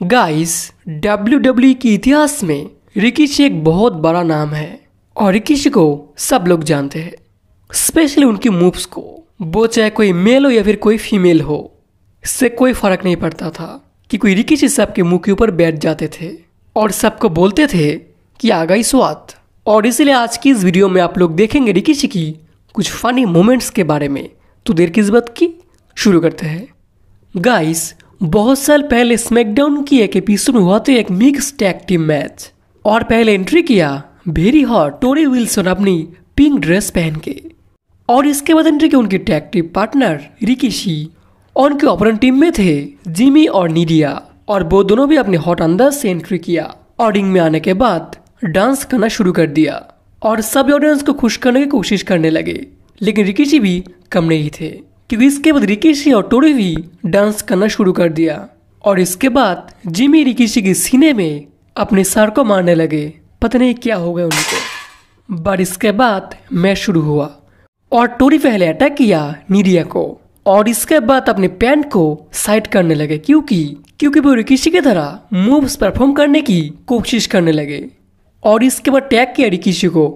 Guys, WWE के इतिहास में रिकीशी एक बहुत बड़ा नाम है और रिकीशी को सब लोग जानते हैं, स्पेशली उनकी मूव्स को। वो चाहे कोई मेल हो या फिर कोई फीमेल हो, इससे कोई फर्क नहीं पड़ता था कि कोई रिकीशी सबके मुंह के ऊपर बैठ जाते थे और सबको बोलते थे कि आ गई स्वाद। और इसलिए आज की इस वीडियो में आप लोग देखेंगे रिकीशी की कुछ फनी मोमेंट्स के बारे में। तो देर किस बात की, शुरू करते हैं। गाइस, बहुत साल पहले स्मैकडाउन की एक एपिसोड में हुआ था एक मिक्स टैग टीम मैच और पहले एंट्री किया वेरी हॉट टोरी विल्सन अपनी पिंक ड्रेस पहन के, और इसके बाद एंट्री किया उनकी टैग टीम पार्टनर रिकीशी और उनके ओपोनेंट टीम में थे जिमी और नीडिया, और वो दोनों भी अपने हॉट अंदाज से एंट्री किया और रिंग में आने के बाद डांस करना शुरू कर दिया और सब ऑडियंस को खुश करने की कोशिश करने लगे। लेकिन रिकीशी भी कम नहीं थे, क्योंकि इसके बाद रिकीशी और टोरी भी डांस करना शुरू कर दिया और इसके बाद जिमी रिकीशी के सीने में अपने सर को मारने लगे। पता नहीं क्या हो गया उनको। बट इसके बाद मैच शुरू हुआ और टोरी पहले अटैक किया नीडिया को और इसके बाद अपने पैंट को साइड करने लगे, क्योंकि वो रिकीशी की तरह मूव्स परफॉर्म करने की कोशिश करने लगे। और इसके बाद टैग किया रिकीशी को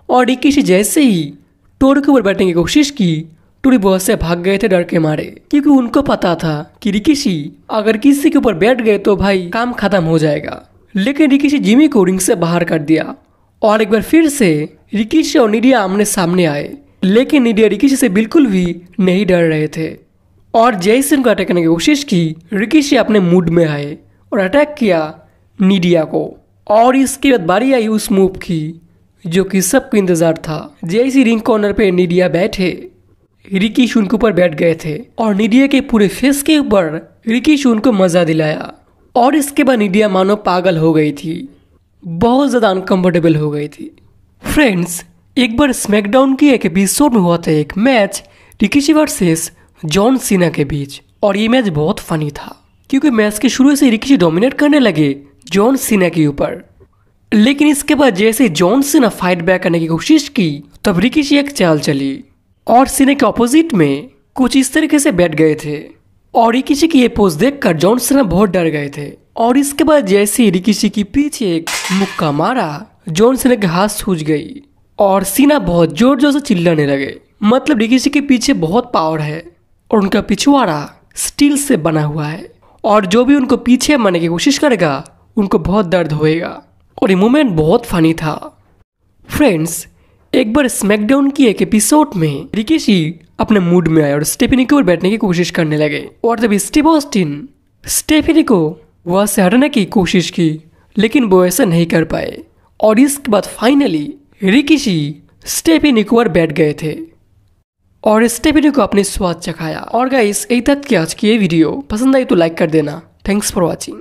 और रिकीशी जैसे ही टोरी के ऊपर बैठने की कोशिश की, टोरी बहुत से भाग गए थे डर के मारे, क्योंकि उनको पता था कि रिकीशी अगर किसी के ऊपर बैठ गए तो भाई काम खत्म हो जाएगा। लेकिन रिकीशी जिमी को रिंग से बाहर कर दिया और एक बार फिर से रिकीशी और नीडिया आमने सामने आए, लेकिन नीडिया रिकीशी से बिल्कुल भी नहीं डर रहे थे। और जैसे उनको अटैक करने की कोशिश की, रिकीशी अपने मूड में आए और अटैक किया नीडिया को। और इसके बाद बारी आई उस मूव की जो कि सबको इंतजार था। जैसे रिंग कॉर्नर पे नीडिया बैठे, रिकीशी उनके ऊपर बैठ गए थे और नीडिया के पूरे फेस के ऊपर रिकीशी उनको मजा दिलाया। और इसके बाद नीडिया मानो पागल हो गई थी, बहुत ज्यादा अनकंफर्टेबल हो गई थी। फ्रेंड्स, एक बार स्मैकडाउन की एक एपिसोड में हुआ था एक match Rikishi versus John Cena के बीच, और ये मैच बहुत फनी था क्योंकि मैच के शुरू से रिकीशी डोमिनेट करने लगे जॉन सीना के ऊपर। लेकिन इसके बाद जैसे जॉन सीना फाइट बैक करने की कोशिश की, तब रिकीशी एक चाल चली और सीना के ऑपोजिट में कुछ इस तरीके से बैठ गए थे और रिकीशी की ये पोज देखकर जॉन सीना बहुत डर गए थे। और इसके बाद जैसे रिकीशी की पीछे एक मुक्का मारा, जॉन सीना के हाथ सूज गई और सीना बहुत जोर जोर से चिल्लाने लगे। मतलब रिकीशी के पीछे बहुत पावर है और उनका पिछवाड़ा स्टील से बना हुआ है और जो भी उनको पीछे मारने की कोशिश करेगा उनको बहुत दर्द होएगा। और ये मोमेंट बहुत फनी था। फ्रेंड्स, एक बार स्मैकडाउन की एक एपिसोड में रिकीशी अपने मूड में आए और स्टेफनी के ऊपर बैठने की कोशिश करने लगे, और तभी स्टीव ऑस्टिन स्टेफनी को वहां से हटाने की कोशिश की, लेकिन वो ऐसा नहीं कर पाए। और इसके बाद फाइनली रिकीशी स्टेफनी के ऊपर बैठ गए थे और स्टेफनी को अपने स्वाद चखाया। और गाइस, यही तक की आज की ये वीडियो पसंद आई तो लाइक कर देना। Thanks for watching.